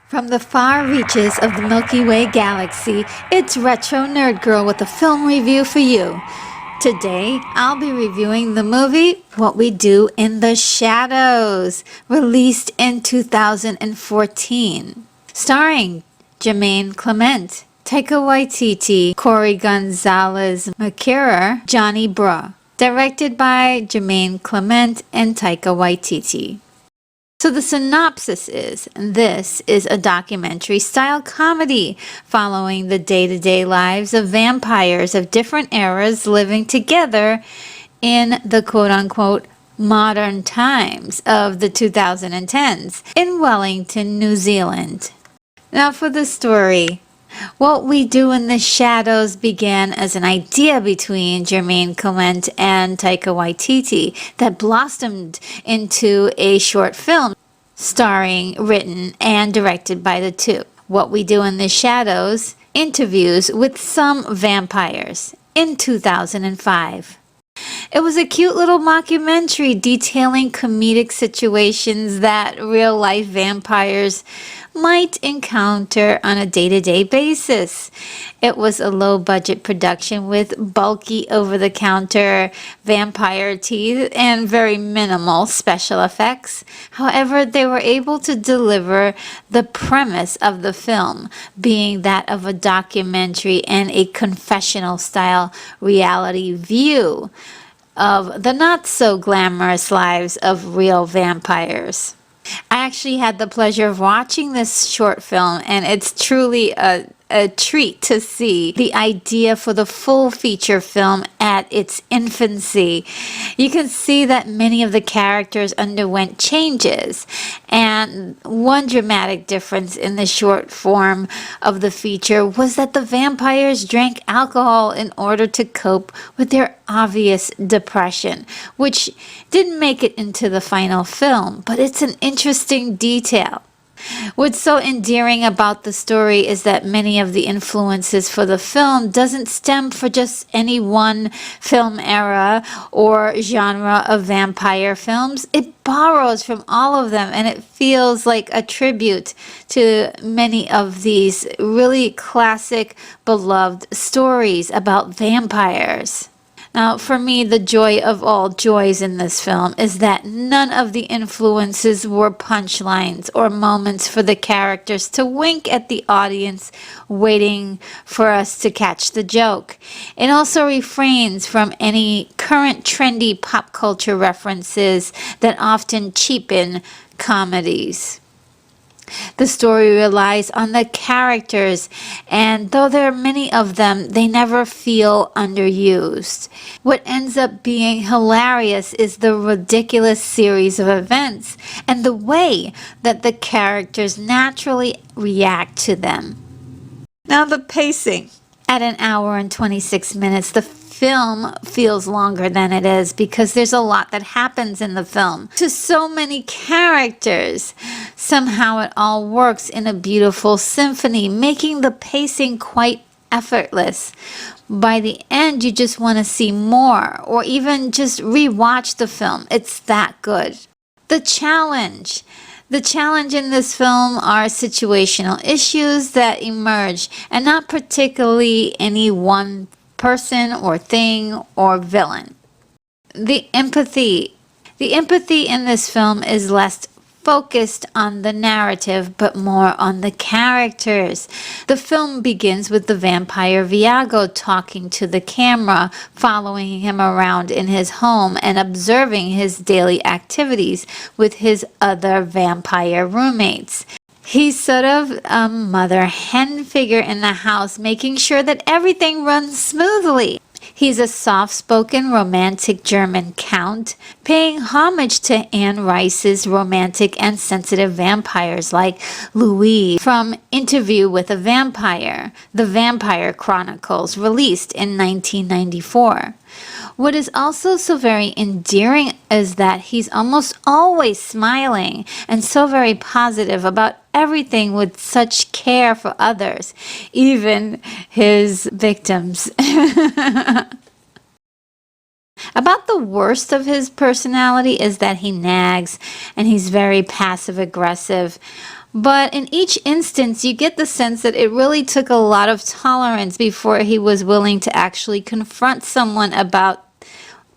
From the far reaches of the Milky Way galaxy, it's Retro Nerd Girl with a film review for you. Today, I'll be reviewing the movie What We Do in the Shadows, released in 2014. Starring Jermaine Clement, Taika Waititi, Corey Gonzalez-Macuer, Johnny Bra. Directed by Jermaine Clement and Taika Waititi. So the synopsis is, this is a documentary-style comedy following the day-to-day lives of vampires of different eras living together in the quote-unquote modern times of the 2010s in Wellington, New Zealand. Now for the story. What We Do in the Shadows began as an idea between Jermaine Clement and Taika Waititi that blossomed into a short film starring, written, and directed by the two. What We Do in the Shadows interviews with some vampires in 2005. It was a cute little mockumentary detailing comedic situations that real-life vampires might encounter on a day-to-day basis. It was a low-budget production with bulky over-the-counter vampire teeth and very minimal special effects. However, they were able to deliver the premise of the film, being that of a documentary and a confessional-style reality view of the not-so-glamorous lives of real vampires. I actually had the pleasure of watching this short film, and it's truly a treat to see the idea for the full feature film at its infancy. You can see that many of the characters underwent changes, and one dramatic difference in the short form of the feature was that the vampires drank alcohol in order to cope with their obvious depression, which didn't make it into the final film, but it's an interesting detail. What's so endearing about the story is that many of the influences for the film doesn't stem from just any one film era or genre of vampire films. It borrows from all of them, and it feels like a tribute to many of these really classic, beloved stories about vampires. Now, for me, the joy of all joys in this film is that none of the influences were punchlines or moments for the characters to wink at the audience, waiting for us to catch the joke. It also refrains from any current trendy pop culture references that often cheapen comedies. The story relies on the characters, and though there are many of them, they never feel underused. What ends up being hilarious is the ridiculous series of events and the way that the characters naturally react to them. Now the pacing. At an hour and 26 minutes, the film feels longer than it is because there's a lot that happens in the film to so many characters. Somehow it all works in a beautiful symphony, making the pacing quite effortless. By the end, you just want to see more or even just rewatch the film. It's that good. The challenge. The challenge in this film are situational issues that emerge, and not particularly any one person or thing or villain. The empathy. The empathy in this film is less focused on the narrative, but more on the characters. The film begins with the vampire Viago talking to the camera, following him around in his home and observing his daily activities with his other vampire roommates. He's sort of a mother hen figure in the house, making sure that everything runs smoothly. He's a soft-spoken romantic German count, paying homage to Anne Rice's romantic and sensitive vampires like Louie from Interview with a Vampire, The Vampire Chronicles, released in 1994. What is also so very endearing is that he's almost always smiling and so very positive about everything with such care for others, even his victims. About the worst of his personality is that he nags and he's very passive aggressive. But in each instance, you get the sense that it really took a lot of tolerance before he was willing to actually confront someone about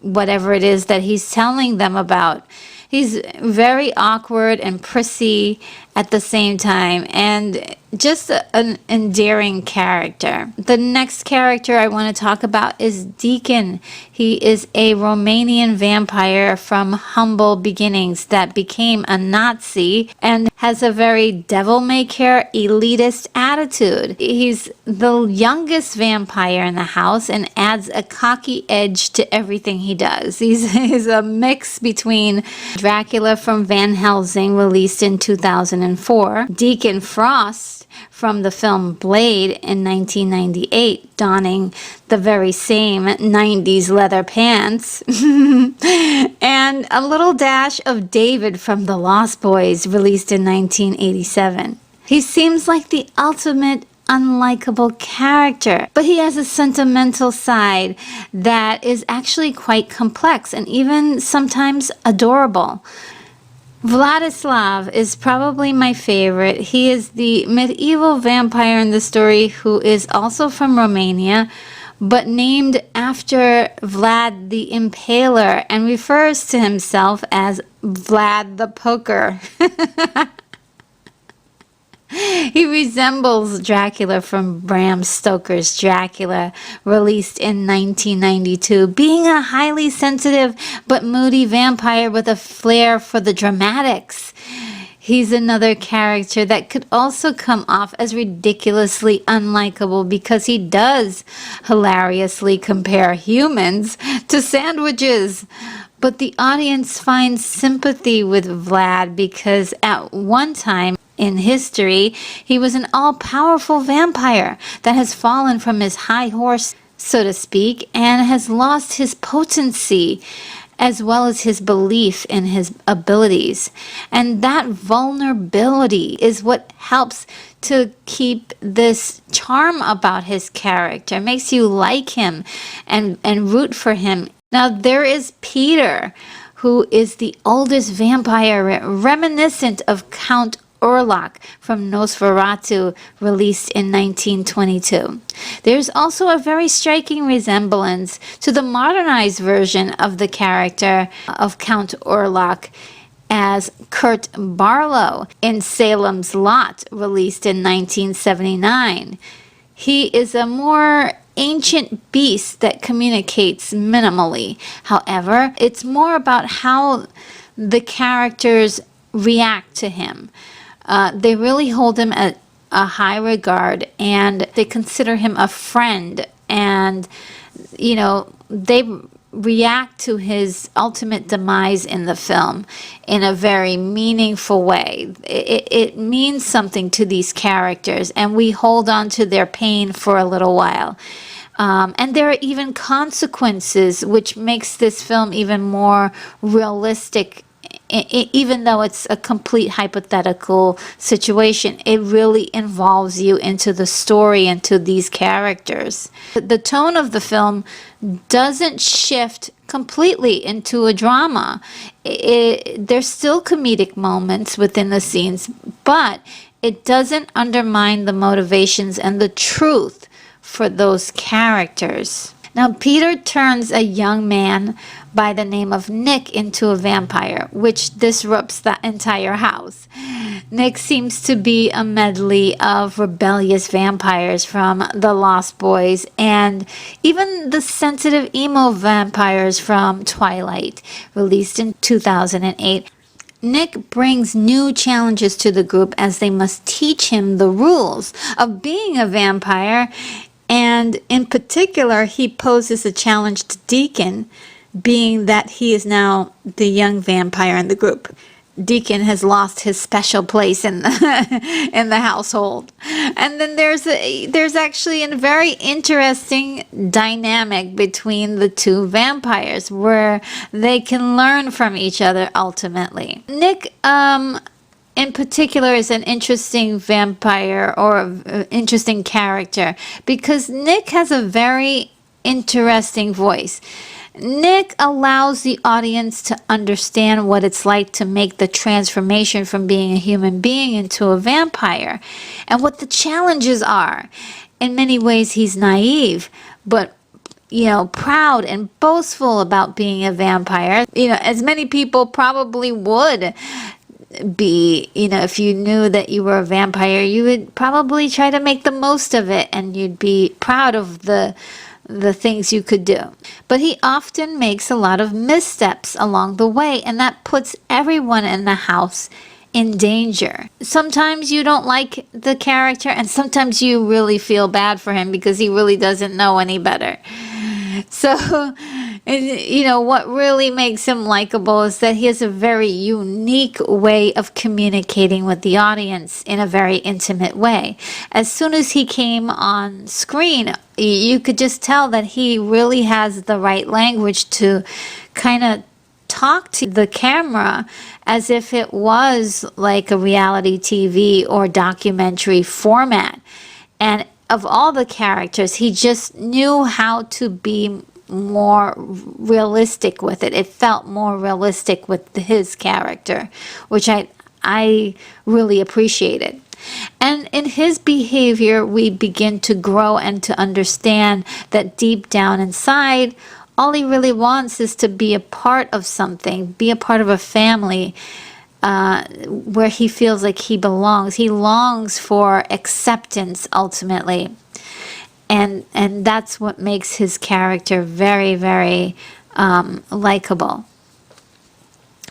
whatever it is that he's telling them about. He's very awkward and prissy at the same time, and just an endearing character. The next character I want to talk about is Deacon. He is a Romanian vampire from humble beginnings that became a Nazi and has a very devil-may-care elitist attitude. He's the youngest vampire in the house and adds a cocky edge to everything he does. He's a mix between Dracula from Van Helsing, released in 2004, Deacon Frost from the film Blade in 1998, donning the very same 90s leather pants, and a little dash of David from The Lost Boys, released in 1987. He seems like the ultimate unlikable character, but he has a sentimental side that is actually quite complex and even sometimes adorable. Vladislav is probably my favorite. He is the medieval vampire in the story who is also from Romania, but named after Vlad the Impaler and refers to himself as Vlad the Poker. He resembles Dracula from Bram Stoker's Dracula, released in 1992, being a highly sensitive but moody vampire with a flair for the dramatics. He's another character that could also come off as ridiculously unlikable because he does hilariously compare humans to sandwiches. But the audience finds sympathy with Vlad because at one time in history, he was an all-powerful vampire that has fallen from his high horse, so to speak, and has lost his potency as well as his belief in his abilities. And that vulnerability is what helps to keep this charm about his character. It makes you like him and root for him. Now there is Peter, who is the oldest vampire reminiscent of Count Orlok from Nosferatu, released in 1922. There's also a very striking resemblance to the modernized version of the character of Count Orlok as Kurt Barlow in Salem's Lot, released in 1979. He is a more ancient beast that communicates minimally. However, it's more about how the characters react to him. They really hold him at a high regard, and they consider him a friend, and they react to his ultimate demise in the film in a very meaningful way. It means something to these characters, and we hold on to their pain for a little while. And there are even consequences, which makes this film even more realistic. Even though it's a complete hypothetical situation, it really involves you into the story and to these characters. The tone of the film doesn't shift completely into a drama. There's still comedic moments within the scenes, but it doesn't undermine the motivations and the truth for those characters. Now, Peter turns a young man by the name of Nick into a vampire, which disrupts the entire house. Nick seems to be a medley of rebellious vampires from The Lost Boys and even the sensitive emo vampires from Twilight, released in 2008. Nick brings new challenges to the group as they must teach him the rules of being a vampire. And in particular, he poses a challenge to Deacon, being that he is now the young vampire in the group. Deacon has lost his special place in the household. And then there's actually a very interesting dynamic between the two vampires where they can learn from each other ultimately. Nick in particular is an interesting vampire or interesting character because Nick has a very interesting voice. Nick allows the audience to understand what it's like to make the transformation from being a human being into a vampire and what the challenges are. In many ways, he's naive, but proud and boastful about being a vampire. As many people probably would be. If you knew that you were a vampire, you would probably try to make the most of it, and you'd be proud of the things you could do. But he often makes a lot of missteps along the way, and that puts everyone in the house in danger. Sometimes you don't like the character, and sometimes you really feel bad for him because he really doesn't know any better. So, what really makes him likable is that he has a very unique way of communicating with the audience in a very intimate way. As soon as he came on screen, you could just tell that he really has the right language to kind of talk to the camera as if it was like a reality TV or documentary format. And of all the characters, he just knew how to be more realistic with it. It felt more realistic with his character, which I really appreciated. And in his behavior, we begin to grow and to understand that deep down inside, all he really wants is to be a part of something, be a part of a family, where he feels like he belongs. He longs for acceptance ultimately. And that's what makes his character very, very likable.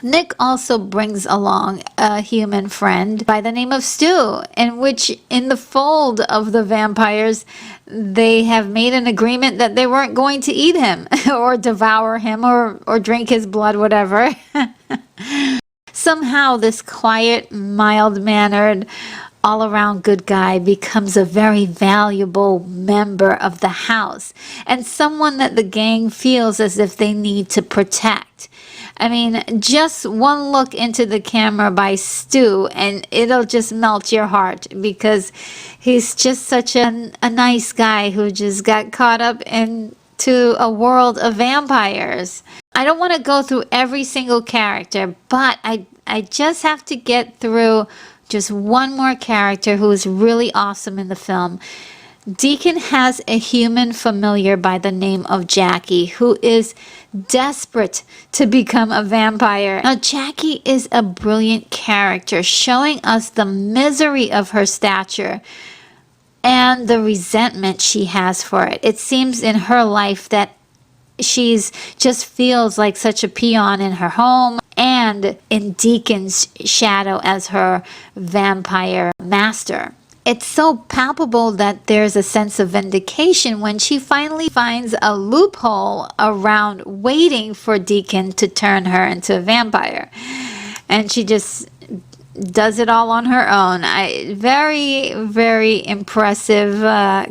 Nick also brings along a human friend by the name of Stu, in the fold of the vampires, they have made an agreement that they weren't going to eat him or devour him or drink his blood, whatever. Somehow this quiet, mild-mannered, all-around good guy becomes a very valuable member of the house and someone that the gang feels as if they need to protect. I mean, just one look into the camera by Stu and it'll just melt your heart because he's just such a nice guy who just got caught up into a world of vampires. I don't want to go through every single character, but I just have to get through just one more character who is really awesome in the film. Deacon has a human familiar by the name of Jackie, who is desperate to become a vampire. Now, Jackie is a brilliant character, showing us the misery of her stature and the resentment she has for it. It seems in her life that she's just feels like such a peon in her home and in Deacon's shadow as her vampire master. It's so palpable that there's a sense of vindication when she finally finds a loophole around waiting for Deacon to turn her into a vampire. And she just does it all on her own. Very, very impressive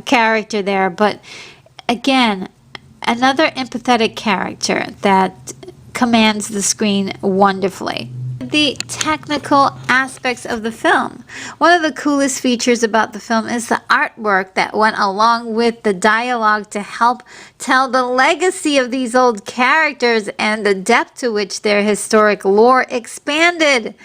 character there. But again, another empathetic character that commands the screen wonderfully. The technical aspects of the film. One of the coolest features about the film is the artwork that went along with the dialogue to help tell the legacy of these old characters and the depth to which their historic lore expanded.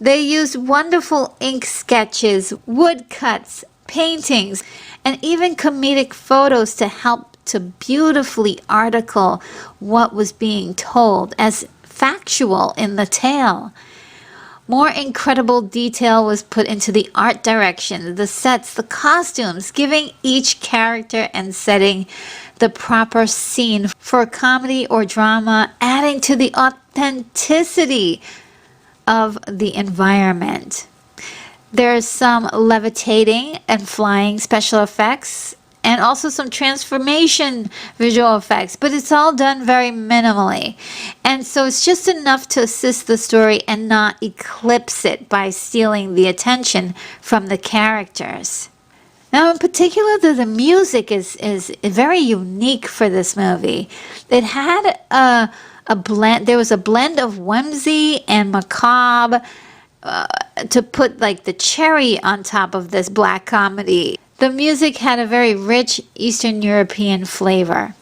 They used wonderful ink sketches, woodcuts, paintings, and even comedic photos to help to beautifully article what was being told as factual in the tale. More incredible detail was put into the art direction, the sets, the costumes, giving each character and setting the proper scene for comedy or drama, adding to the authenticity of the environment. There's some levitating and flying special effects and also some transformation visual effects, but it's all done very minimally. And so it's just enough to assist the story and not eclipse it by stealing the attention from the characters. Now, in particular, the music is very unique for this movie. It had a blend. There was a blend of whimsy and macabre to put like the cherry on top of this black comedy. The music had a very rich Eastern European flavor.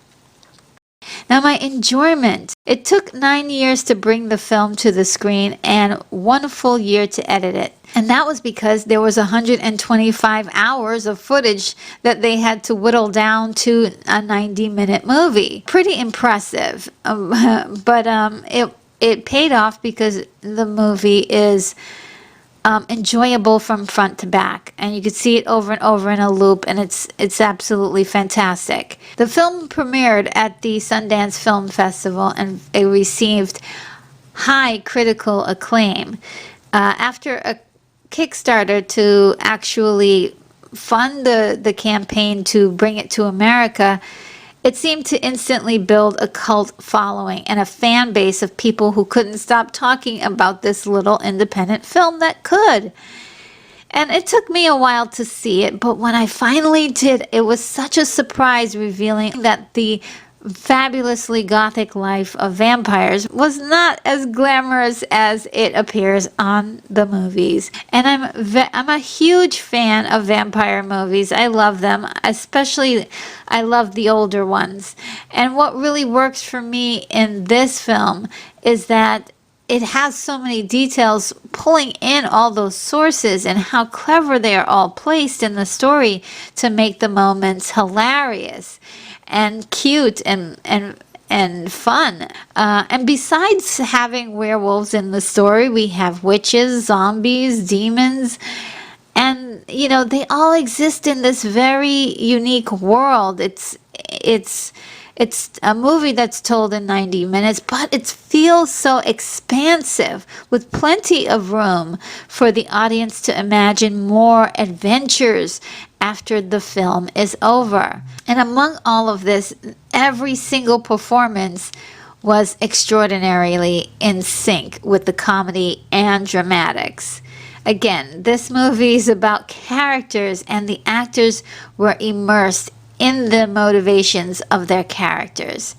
Now, my enjoyment. It took 9 years to bring the film to the screen and 1 full year to edit it. And that was because there was 125 hours of footage that they had to whittle down to a 90-minute movie. Pretty impressive. But it paid off because the movie is enjoyable from front to back, and you could see it over and over in a loop, and it's absolutely fantastic. The film premiered at the Sundance Film Festival, and it received high critical acclaim. After a Kickstarter to actually fund the campaign to bring it to America, it seemed to instantly build a cult following and a fan base of people who couldn't stop talking about this little independent film that could. And it took me a while to see it, but when I finally did, it was such a surprise, revealing that the fabulously gothic life of vampires was not as glamorous as it appears on the movies. And I'm a huge fan of vampire movies. I love them, especially I love the older ones. And what really works for me in this film is that it has so many details, pulling in all those sources and how clever they are all placed in the story to make the moments hilarious and cute and fun. And besides having werewolves in the story, we have witches, zombies, demons, and they all exist in this very unique world. It's a movie that's told in 90 minutes, but it feels so expansive, with plenty of room for the audience to imagine more adventures after the film is over. And among all of this, every single performance was extraordinarily in sync with the comedy and dramatics. Again, this movie is about characters, and the actors were immersed in the motivations of their characters.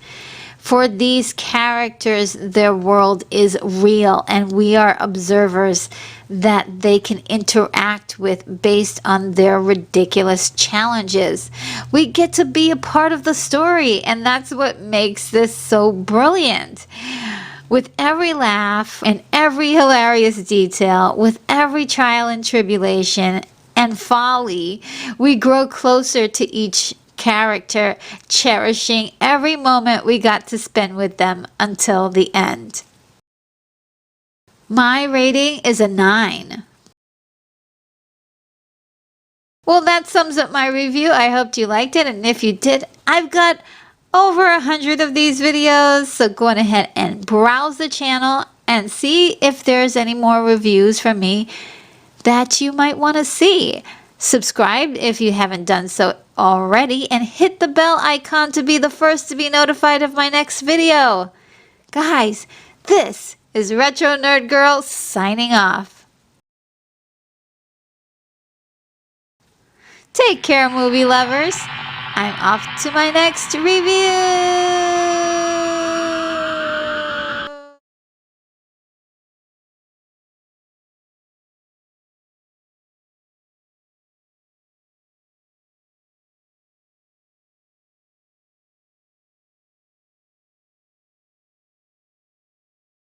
For these characters, their world is real, and we are observers that they can interact with based on their ridiculous challenges. We get to be a part of the story, and that's what makes this so brilliant. With every laugh and every hilarious detail, with every trial and tribulation and folly, we grow closer to each character, cherishing every moment we got to spend with them until the end. My rating is a 9. Well, that sums up my review. I hoped you liked it, and if you did, I've got over 100 of these videos, so go on ahead and browse the channel and see if there's any more reviews from me that you might want to see. Subscribe if you haven't done so already, and hit the bell icon to be the first to be notified of my next video. Guys, this is Retro Nerd Girl signing off. Take care, movie lovers. I'm off to my next review.